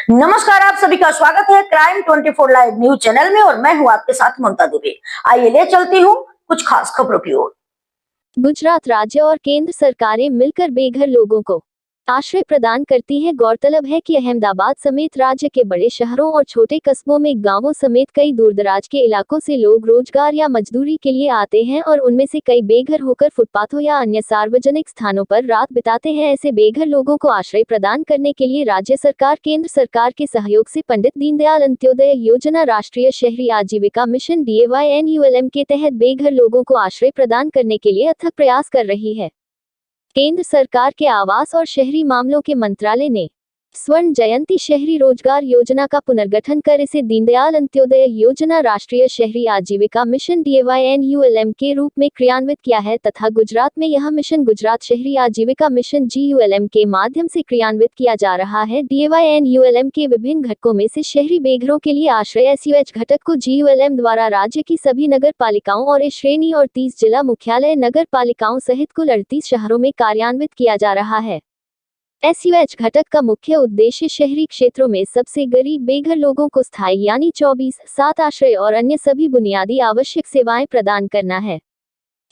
नमस्कार, आप सभी का स्वागत है क्राइम 24 लाइव न्यूज चैनल में और मैं हूं आपके साथ ममता दुबे। आइए ले चलती हूं कुछ खास खबरों की ओर। गुजरात राज्य और केंद्र सरकारें मिलकर बेघर लोगों को आश्रय प्रदान करती हैं। गौरतलब है कि अहमदाबाद समेत राज्य के बड़े शहरों और छोटे कस्बों में गांवों समेत कई दूरदराज के इलाकों से लोग रोजगार या मजदूरी के लिए आते हैं और उनमें से कई बेघर होकर फुटपाथों या अन्य सार्वजनिक स्थानों पर रात बिताते हैं। ऐसे बेघर लोगों को आश्रय प्रदान करने के लिए राज्य सरकार केंद्र सरकार के सहयोग से पंडित दीनदयाल अंत्योदय योजना, राष्ट्रीय शहरी आजीविका मिशन DAYNULM के तहत बेघर लोगों को आश्रय प्रदान करने के लिए अथक प्रयास कर रही है। केंद्र सरकार के आवास और शहरी मामलों के मंत्रालय ने स्वर्ण जयंती शहरी रोजगार योजना का पुनर्गठन कर इसे दीनदयाल अंत्योदय योजना, राष्ट्रीय शहरी आजीविका मिशन DAYNULM के रूप में क्रियान्वित किया है तथा गुजरात में यह मिशन गुजरात शहरी आजीविका मिशन GULM के माध्यम से क्रियान्वित किया जा रहा है। DAYNULM के विभिन्न घटकों में से शहरी बेघरों के लिए आश्रय SUH घटक को GULM द्वारा राज्य की सभी नगर पालिकाओं और A श्रेणी और 30 जिला मुख्यालय नगर पालिकाओं सहित कुल 38 शहरों में कार्यान्वित किया जा रहा है। SUH घटक का मुख्य उद्देश्य शहरी क्षेत्रों में सबसे गरीब बेघर लोगों को स्थायी यानी 24/7 आश्रय और अन्य सभी बुनियादी आवश्यक सेवाएं प्रदान करना है।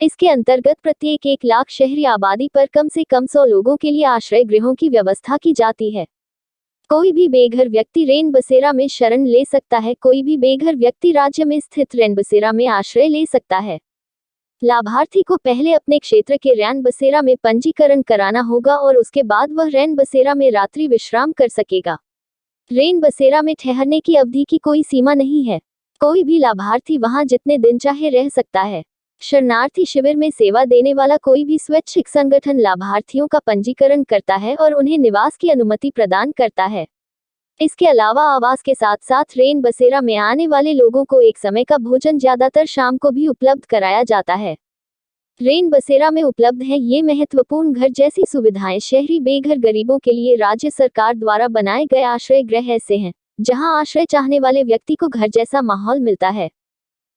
इसके अंतर्गत प्रत्येक 1 लाख शहरी आबादी पर कम से कम 100 लोगों के लिए आश्रय गृहों की व्यवस्था की जाती है। कोई भी बेघर व्यक्ति रैन बसेरा में शरण ले सकता है। कोई भी बेघर व्यक्ति राज्य में स्थित रैन बसेरा में आश्रय ले सकता है। लाभार्थी को पहले अपने क्षेत्र के रैन बसेरा में पंजीकरण कराना होगा और उसके बाद वह रैन बसेरा में रात्रि विश्राम कर सकेगा। रैन बसेरा में ठहरने की अवधि की कोई सीमा नहीं है। कोई भी लाभार्थी वहां जितने दिन चाहे रह सकता है। शरणार्थी शिविर में सेवा देने वाला कोई भी स्वैच्छिक संगठन लाभार्थियों का पंजीकरण करता है और उन्हें निवास की अनुमति प्रदान करता है। इसके अलावा आवास के साथ साथ रैन बसेरा में आने वाले लोगों को एक समय का भोजन ज्यादातर शाम को भी उपलब्ध कराया जाता है। रैन बसेरा में उपलब्ध है ये महत्वपूर्ण घर जैसी सुविधाएं शहरी बेघर गरीबों के लिए राज्य सरकार द्वारा बनाए गए आश्रय गृह ऐसे हैं जहां आश्रय चाहने वाले व्यक्ति को घर जैसा माहौल मिलता है।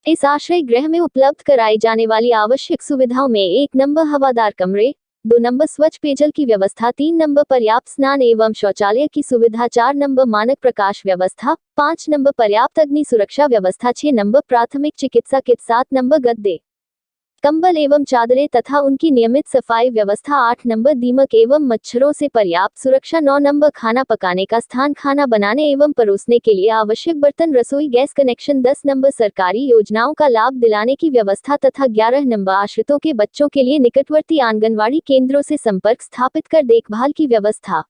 इस आश्रय गृह में उपलब्ध कराई जाने वाली आवश्यक सुविधाओं में 1 नंबर हवादार कमरे, 2 नंबर स्वच्छ पेयजल की व्यवस्था, 3 नंबर पर्याप्त स्नान एवं शौचालय की सुविधा, 4 नंबर मानक प्रकाश व्यवस्था, 5 नंबर पर्याप्त अग्नि सुरक्षा व्यवस्था, 6 नंबर प्राथमिक चिकित्सा किट, 7 नंबर गद्दे, कंबल एवं चादरें तथा उनकी नियमित सफाई व्यवस्था, 8 नंबर दीमक एवं मच्छरों से पर्याप्त सुरक्षा, 9 नंबर खाना पकाने का स्थान, खाना बनाने एवं परोसने के लिए आवश्यक बर्तन, रसोई गैस कनेक्शन, 10 नंबर सरकारी योजनाओं का लाभ दिलाने की व्यवस्था तथा 11 नंबर आश्रितों के बच्चों के लिए निकटवर्ती आंगनवाड़ी केंद्रों से संपर्क स्थापित कर देखभाल की व्यवस्था।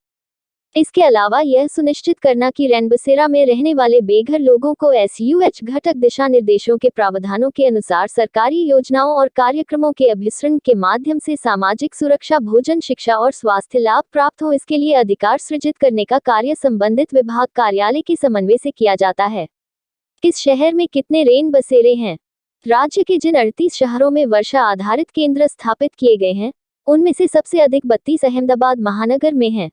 इसके अलावा यह सुनिश्चित करना कि रैन बसेरा में रहने वाले बेघर लोगों को SUH घटक दिशा निर्देशों के प्रावधानों के अनुसार सरकारी योजनाओं और कार्यक्रमों के अभिसरण के माध्यम से सामाजिक सुरक्षा, भोजन, शिक्षा और स्वास्थ्य लाभ प्राप्त हो। इसके लिए अधिकार सृजित करने का कार्य संबंधित विभाग कार्यालय के समन्वय से किया जाता है। किस शहर में कितने रैन बसेरे हैं? राज्य के जिन 38 शहरों में वर्षा आधारित केंद्र स्थापित किए गए हैं उनमें से सबसे अधिक 32 अहमदाबाद महानगर में हैं।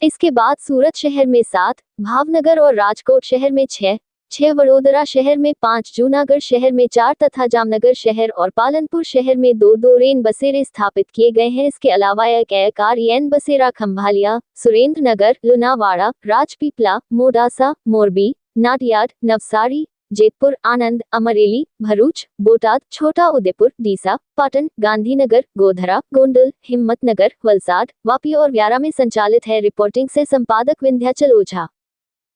इसके बाद सूरत शहर में 7, भावनगर और राजकोट शहर में 6, वडोदरा शहर में 5, जूनागढ़ शहर में 4 तथा जामनगर शहर और पालनपुर शहर में 2 रैन बसेरे स्थापित किए गए हैं। इसके अलावा एक रैन बसेरा खंभालिया, सुरेंद्र नगर, लुनावाड़ा, राजपीपला, मोडासा, मोरबी, नाडियाड, नवसारी, जेतपुर, आनंद, अमरेली, भरूच, बोटाद, छोटा उदेपुर, डीसा, पाटन, गांधीनगर, गोधरा, गोंडल, हिम्मतनगर, वलसाड, वापी और व्यारा में संचालित है। रिपोर्टिंग से संपादक विंध्याचल ओझा।